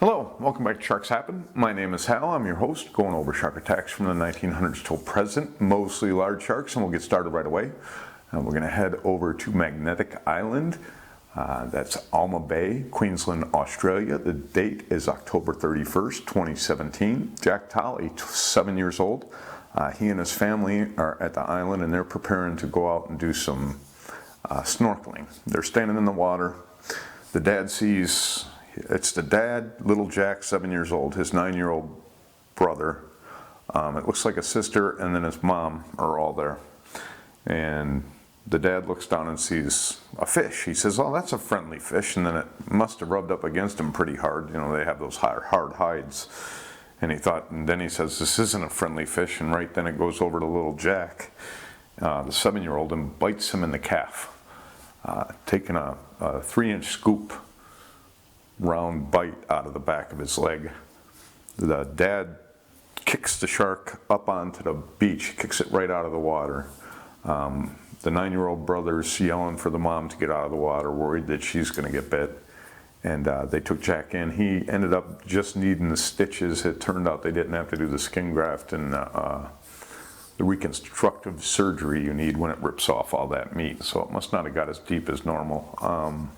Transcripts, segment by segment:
Hello, welcome back to Sharks Happen. My name is Hal, I'm your host, going over shark attacks from the 1900s till present, mostly large sharks, and we'll get started right away. We're going to head over to Magnetic Island, that's Alma Bay, Queensland, Australia. The date is October 31st, 2017. Jack Tolley, 7 years old. He and his family are at the island and they're preparing to go out and do some snorkeling. They're standing in the water. The dad sees... It's the dad, little Jack, 7 years old, his 9-year-old brother. It looks like a sister, and then his mom are all there. And the dad looks down and sees a fish. He says, "Oh, that's a friendly fish," and then it must have rubbed up against him pretty hard. You know, they have those hard hides. And he thought, and then he says, "This isn't a friendly fish," and right then it goes over to little Jack, the 7-year-old, and bites him in the calf, taking a 3-inch scoop round bite out of the back of his leg. The dad kicks the shark up onto the beach, kicks it right out of the water. The 9-year-old brother's yelling for the mom to get out of the water, worried that she's going to get bit. And they took Jack in. He ended up just needing the stitches. It turned out they didn't have to do the skin graft and the reconstructive surgery you need when it rips off all that meat. So it must not have got as deep as normal.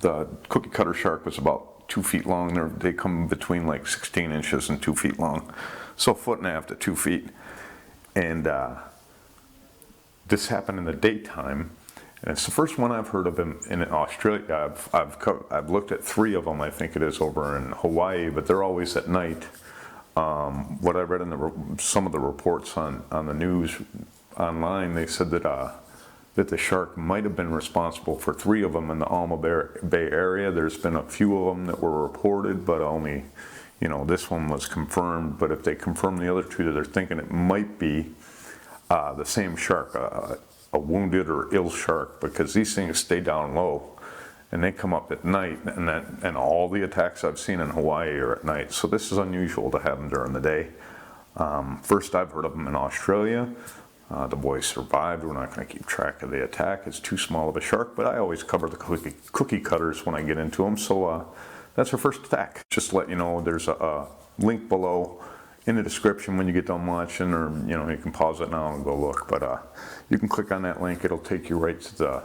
The cookie cutter shark was about 2 feet long. They come between like 16 inches and 2 feet long. So 1.5 to 2 feet. And this happened in the daytime. And it's the first one I've heard of in Australia. I've looked at 3 of them, I think it is, over in Hawaii, but they're always at night. What I read in some of the reports on the news online, they said that the shark might have been responsible for 3 of them in the Alma Bay area. There's been a few of them that were reported, but only, this one was confirmed. But if they confirm the other 2, they're thinking it might be the same shark, a wounded or ill shark, because these things stay down low and they come up at night, and all the attacks I've seen in Hawaii are at night. So this is unusual to have them during the day. First I've heard of them in Australia. The boys survived. We're not going to keep track of the attack. It's too small of a shark, but I always cover the cookie cutters when I get into them. So that's our first attack. Just to let you know, there's a link below in the description when you get done watching, or you can pause it now and go look. But you can click on that link. It'll take you right to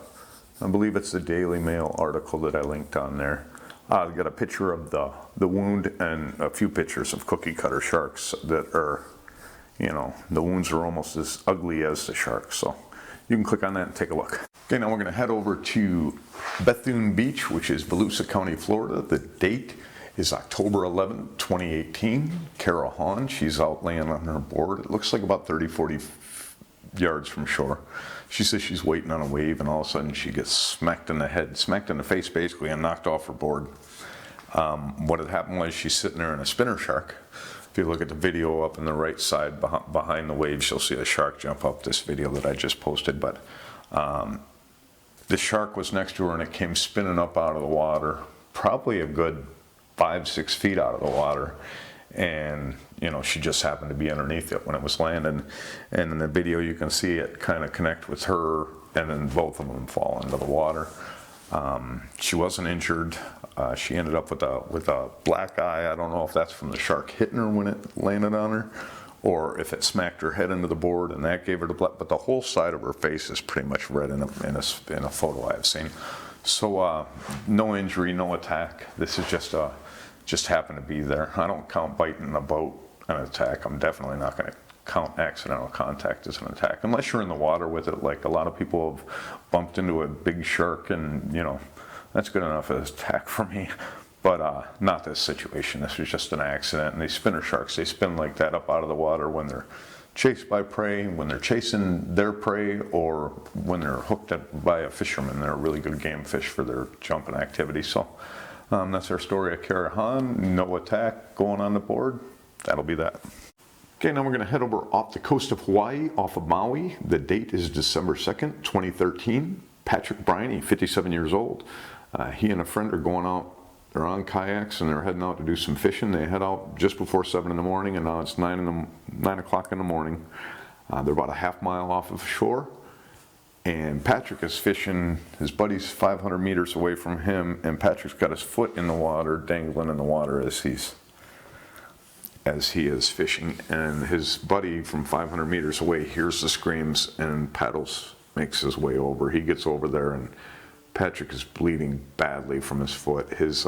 I believe it's the Daily Mail article that I linked on there. I've got a picture of the wound and a few pictures of cookie cutter sharks that are, the wounds are almost as ugly as the sharks. So you can click on that and take a look. Okay, now we're going to head over to Bethune Beach, which is Volusia County, Florida. The date is October 11, 2018. Haun, she's out laying on her board. It looks like about 30-40 yards from shore. She says she's waiting on a wave, and all of a sudden she gets smacked in the head, smacked in the face basically, and knocked off her board. What had happened was she's sitting there in a spinner shark. If you look at the video up on the right side behind the waves, you'll see a shark jump up, this video that I just posted. But the shark was next to her and it came spinning up out of the water, probably a good 5-6 feet out of the water. And she just happened to be underneath it when it was landing. And in the video you can see it kind of connect with her, and then both of them fall into the water. She wasn't injured. She ended up with a black eye. I don't know if that's from the shark hitting her when it landed on her, or if it smacked her head into the board and that gave her the black. But the whole side of her face is pretty much red in a photo I've seen. So no injury, no attack. This is just happened to be there. I don't count biting in a boat an attack. I'm definitely not going to count accidental contact as an attack, unless you're in the water with it. Like a lot of people have bumped into a big shark, and that's good enough as an attack for me. But not this situation. This was just an accident. And these spinner sharks, they spin like that up out of the water when they're chased by prey, when they're chasing their prey, or when they're hooked by a fisherman. They're a really good game fish for their jumping activity. So that's our story of Haun. No attack going on the board. That'll be that. Okay, now we're going to head over off the coast of Hawaii, off of Maui. The date is December 2nd, 2013. Patrick Briney, 57 years old. He and a friend are going out. They're on kayaks and they're heading out to do some fishing. They head out just before 7 in the morning, and now it's 9 o'clock in the morning. They're about a half mile off of shore. And Patrick is fishing, his buddy's 500 meters away from him, and Patrick's got his foot in the water, dangling in the water as he is fishing. And his buddy from 500 meters away hears the screams and paddles, makes his way over. He gets over there, and Patrick is bleeding badly from his foot. His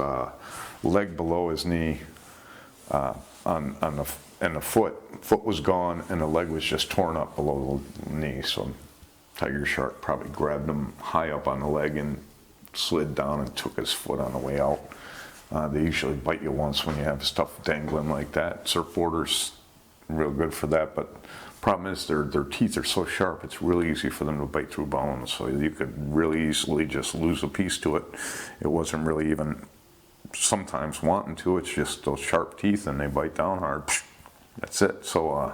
leg below his knee, and the foot was gone, and the leg was just torn up below the knee. So tiger shark probably grabbed him high up on the leg and slid down and took his foot on the way out. They usually bite you once when you have stuff dangling like that. Surfboarders, real good for that, but problem is their teeth are so sharp, it's really easy for them to bite through bones. So you could really easily just lose a piece to it. It wasn't really even sometimes wanting to, it's just those sharp teeth, and they bite down hard. That's it. So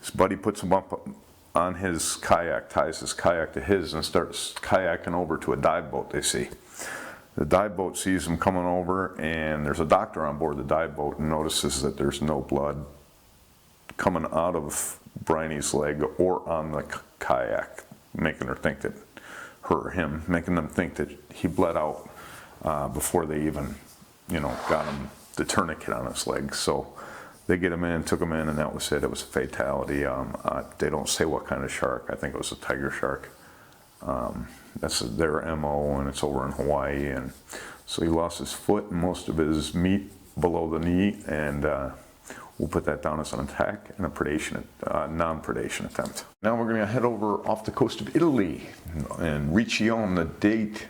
his buddy puts him up on his kayak, ties his kayak to his, and starts kayaking over to a dive boat they see. The dive boat sees him coming over, and there's a doctor on board the dive boat and notices that there's no blood coming out of Briney's leg or on the kayak, making them think that he bled out before they even, got him the tourniquet on his leg. So they get him in, took him in, and that was it. It was a fatality. They don't say what kind of shark. I think it was a tiger shark. That's their MO, and it's over in Hawaii. And so he lost his foot and most of his meat below the knee, and we'll put that down as an attack and a non-predation attempt. Now we're going to head over off the coast of Italy and Riccione. The date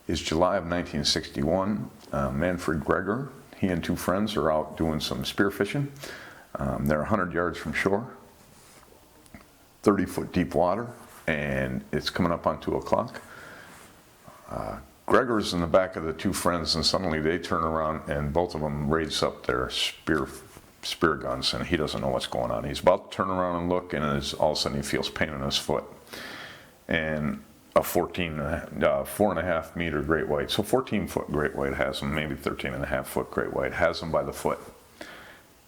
is July of 1961. Manfred Gregor, he and two friends are out doing some spear fishing. They're 100 yards from shore, 30-foot deep water, and it's coming up on 2 o'clock. Gregor's in the back of the two friends, and suddenly they turn around and both of them raise up their spear guns, and he doesn't know what's going on. He's about to turn around and look, and all of a sudden he feels pain in his foot. And a 4.5 meter great white, so 14-foot great white has him, maybe 13.5-foot great white has him by the foot.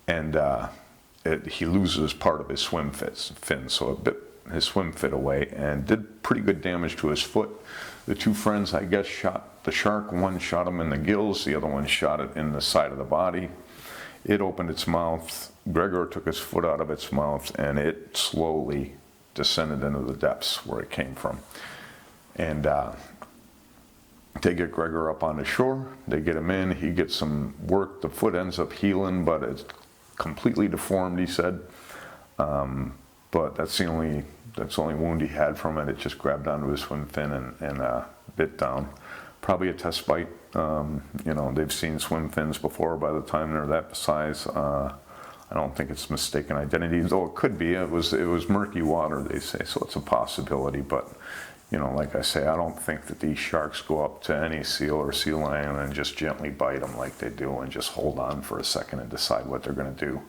And he loses part of his swim fin, so it bit his swim fit away and did pretty good damage to his foot. The two friends, I guess, shot the shark. One shot him in the gills, the other one shot it in the side of the body. It opened its mouth. Gregor took his foot out of its mouth, and it slowly descended into the depths where it came from. And they get Gregor up on the shore. They get him in. He gets some work. The foot ends up healing, but it's completely deformed, he said. But that's the only wound he had from it. It just grabbed onto his swim fin and bit down. Probably a test bite. They've seen swim fins before by the time they're that size. I don't think it's mistaken identity, though it could be. It was murky water, they say, so it's a possibility. But, like I say, I don't think that these sharks go up to any seal or sea lion and just gently bite them like they do and just hold on for a second and decide what they're going to do.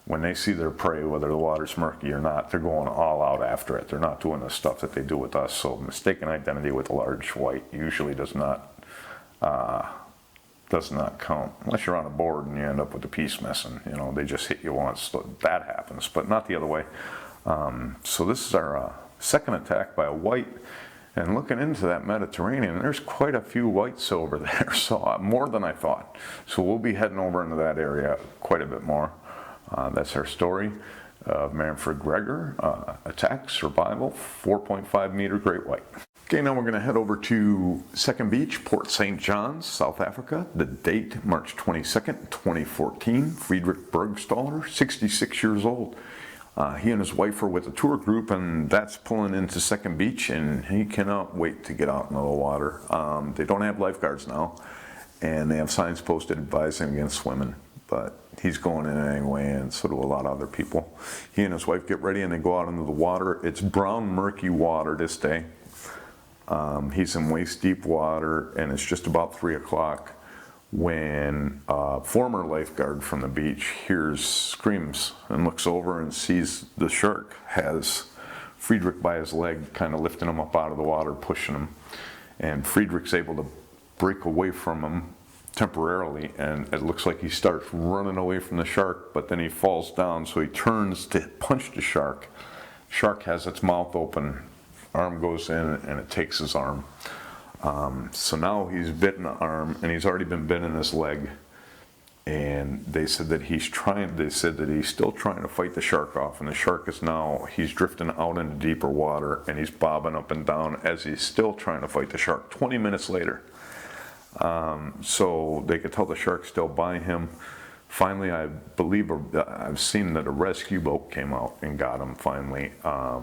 When they see their prey, whether the water's murky or not, they're going all out after it. They're not doing the stuff that they do with us. So mistaken identity with a large white usually does not count. Unless you're on a board and you end up with the piece missing. They just hit you once. So that happens, but not the other way. So this is our second attack by a white. And looking into that Mediterranean, there's quite a few whites over there. So more than I thought. So we'll be heading over into that area quite a bit more. That's our story of Manfred Gregor, attack, survival, 4.5 meter great white. Okay, now we're going to head over to Second Beach, Port St. John's, South Africa. The date, March 22nd, 2014. Friedrich Burgstaller, 66 years old. He and his wife are with a tour group, and that's pulling into Second Beach, and he cannot wait to get out into the water. They don't have lifeguards now, and they have signs posted advising against swimming. But he's going in anyway, and so do a lot of other people. He and his wife get ready, and they go out into the water. It's brown, murky water this day. He's in waist-deep water, and it's just about 3 o'clock when a former lifeguard from the beach screams, and looks over and sees the shark has Friedrich by his leg, kind of lifting him up out of the water, pushing him. And Friedrich's able to break away from him temporarily, and it looks like he starts running away from the shark, but then he falls down, so he turns to punch the shark. Shark has its mouth open, arm goes in and it takes his arm. So now he's bitten the arm, and he's already been bitten in his leg. And they said that he's still trying to fight the shark off, and the shark is now, he's drifting out into deeper water, and he's bobbing up and down as he's still trying to fight the shark 20 minutes later. So they could tell the shark's still by him. Finally, I believe I've seen that a rescue boat came out and got him finally. A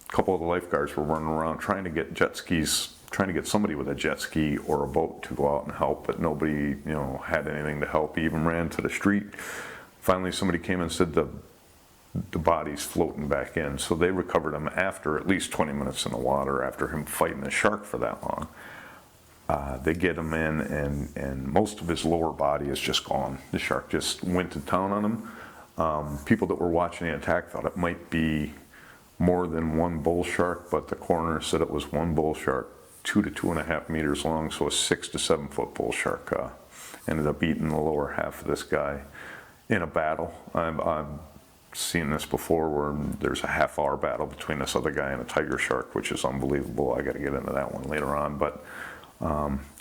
couple of the lifeguards were running around trying to get jet skis, trying to get somebody with a jet ski or a boat to go out and help, but nobody, had anything to help. He even ran to the street. Finally, somebody came and said the body's floating back in. So they recovered him after at least 20 minutes in the water, after him fighting the shark for that long. They get him in, and most of his lower body is just gone. The shark just went to town on him. People that were watching the attack thought it might be more than one bull shark, but the coroner said it was one bull shark, 2 to 2.5 meters long, so a 6 to 7 foot bull shark ended up eating the lower half of this guy in a battle. I've seen this before, where there's a half-hour battle between this other guy and a tiger shark, which is unbelievable. I got to get into that one later on, but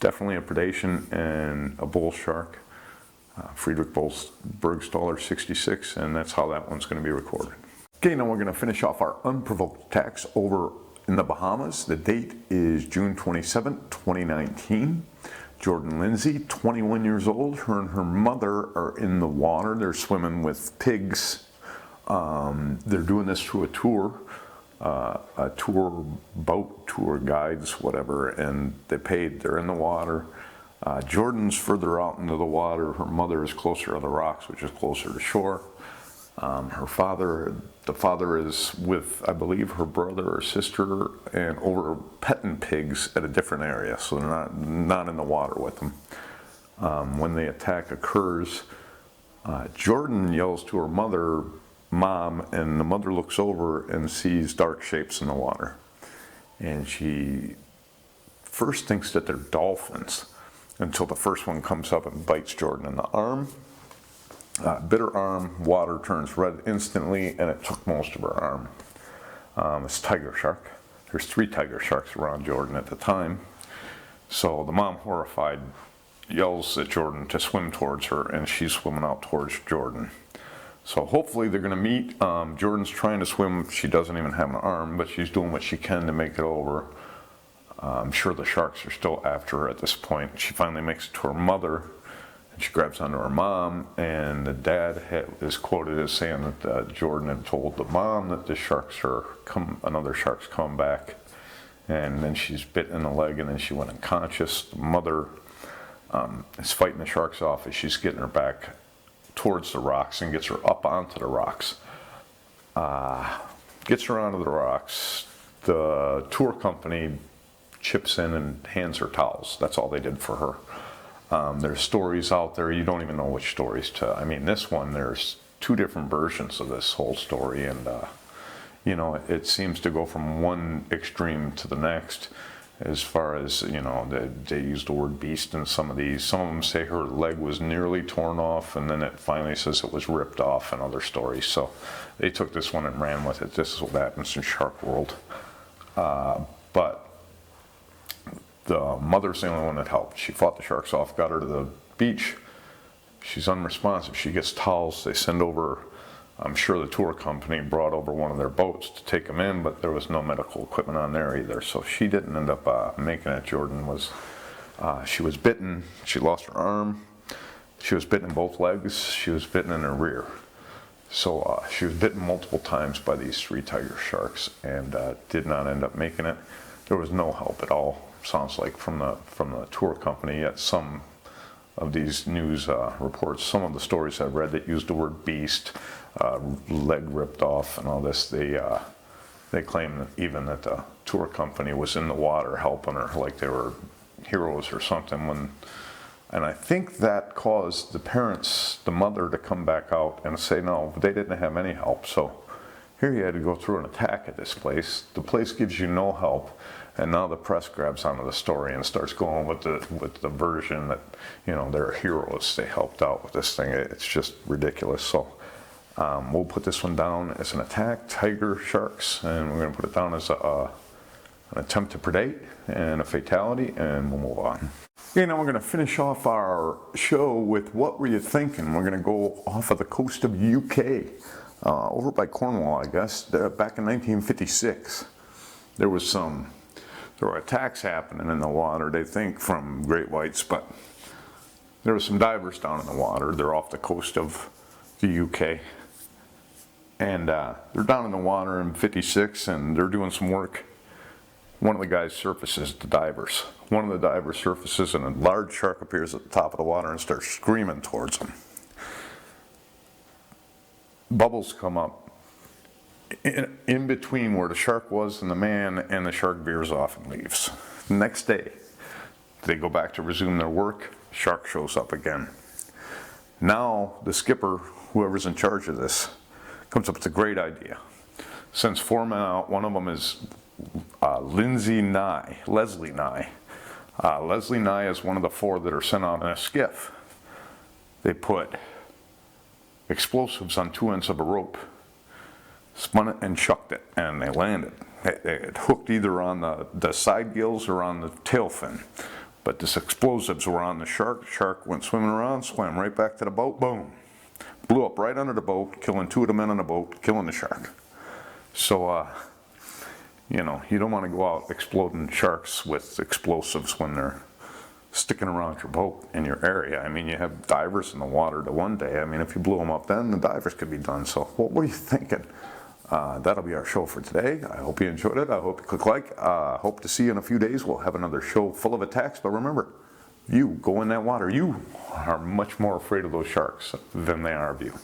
definitely a predation and a bull shark. Friedrich Burgstaller 66, and that's how that one's going to be recorded. Okay, now we're going to finish off our unprovoked attacks over in the Bahamas. The date is June 27, 2019. Jordan Lindsey, 21 years old. Her and her mother are in the water. They're swimming with pigs. They're doing this through a tour boat, tour guides, whatever, and they're in the water. Jordan's further out into the water. Her mother is closer to the rocks, which is closer to shore. The father is with, I believe, her brother or sister, and over petting pigs at a different area, so they're not in the water with them. When the attack occurs, Jordan yells to her mother, "Mom," and the mother looks over and sees dark shapes in the water. And she first thinks that they're dolphins, until the first one comes up and bites Jordan in the arm. Bit her arm, water turns red instantly, and it took most of her arm. It's a tiger shark. There's 3 tiger sharks around Jordan at the time. So the mom, horrified, yells at Jordan to swim towards her, and she's swimming out towards Jordan. So hopefully they're going to meet. Jordan's trying to swim. She doesn't even have an arm, but she's doing what she can to make it over. I'm sure the sharks are still after her at this point. She finally makes it to her mother. She grabs onto her mom, and the dad is quoted as saying that Jordan had told the mom that another shark's come back, and then she's bit in the leg, and then she went unconscious. The mother is fighting the sharks off as she's getting her back towards the rocks, and gets her up onto the rocks. Gets her onto the rocks. The tour company chips in and hands her towels. That's all they did for her. There's stories out there, you don't even know which stories to. I mean, this one, there's 2 different versions of this whole story, and it seems to go from one extreme to the next. As far as, they use the word beast in some of these. Some of them say her leg was nearly torn off, and then it finally says it was ripped off in other stories. So they took this one and ran with it. This is what happens in Shark World. But the mother's the only one that helped. She fought the sharks off, got her to the beach. She's unresponsive. She gets towels. They send over, I'm sure the tour company brought over one of their boats to take them in, but there was no medical equipment on there either. So she didn't end up making it. Jordan she was bitten. She lost her arm. She was bitten in both legs. She was bitten in her rear. So she was bitten multiple times by these 3 tiger sharks, and did not end up making it. There was no help at all. Sounds like from the tour company. Yet some of these news reports, some of the stories I've read that used the word beast, leg ripped off, and all this, they claim that even that the tour company was in the water helping her, like they were heroes or something. And I think that caused the mother, to come back out and say no, they didn't have any help. So here you had to go through an attack at this place. The place gives you no help. And now the press grabs onto the story and starts going with the version that, they're heroes. They helped out with this thing. It's just ridiculous. So We'll put this one down as an attack, tiger sharks, and we're going to put it down as an attempt to predate and a fatality, and we'll move on. Okay, now we're going to finish off our show with What Were You Thinking? We're going to go off of the coast of UK, over by Cornwall, I guess, back in 1956. There were attacks happening in the water, they think, from great whites, but there were some divers down in the water. They're off the coast of the UK. And they're down in the water in 56 and they're doing some work. One of the guys surfaces, the divers. One of the divers surfaces and a large shark appears at the top of the water and starts screaming towards him. Bubbles come up in between where the shark was and the shark veers off and leaves. The next day, they go back to resume their work, shark shows up again. Now the skipper, whoever's in charge of this, comes up with a great idea. Sends 4 men out. One of them is Leslie Nye. Leslie Nye is one of the 4 that are sent out in a skiff. They put explosives on 2 ends of a rope, spun it and chucked it, and they landed. It hooked either on the side gills or on the tail fin. But these explosives were on the shark. The shark went swimming around, swam right back to the boat, boom. Blew up right under the boat, killing 2 of the men on the boat, killing the shark. So, you know, you don't want to go out exploding sharks with explosives when they're sticking around your boat in your area. I mean, you have divers in the water the one day. I mean, if you blew them up then, the divers could be done. So what were you thinking? That'll be our show for today. I hope you enjoyed it. I hope you click like. Hope to see you in a few days. We'll have another show full of attacks. But remember, you go in that water. You are much more afraid of those sharks than they are of you.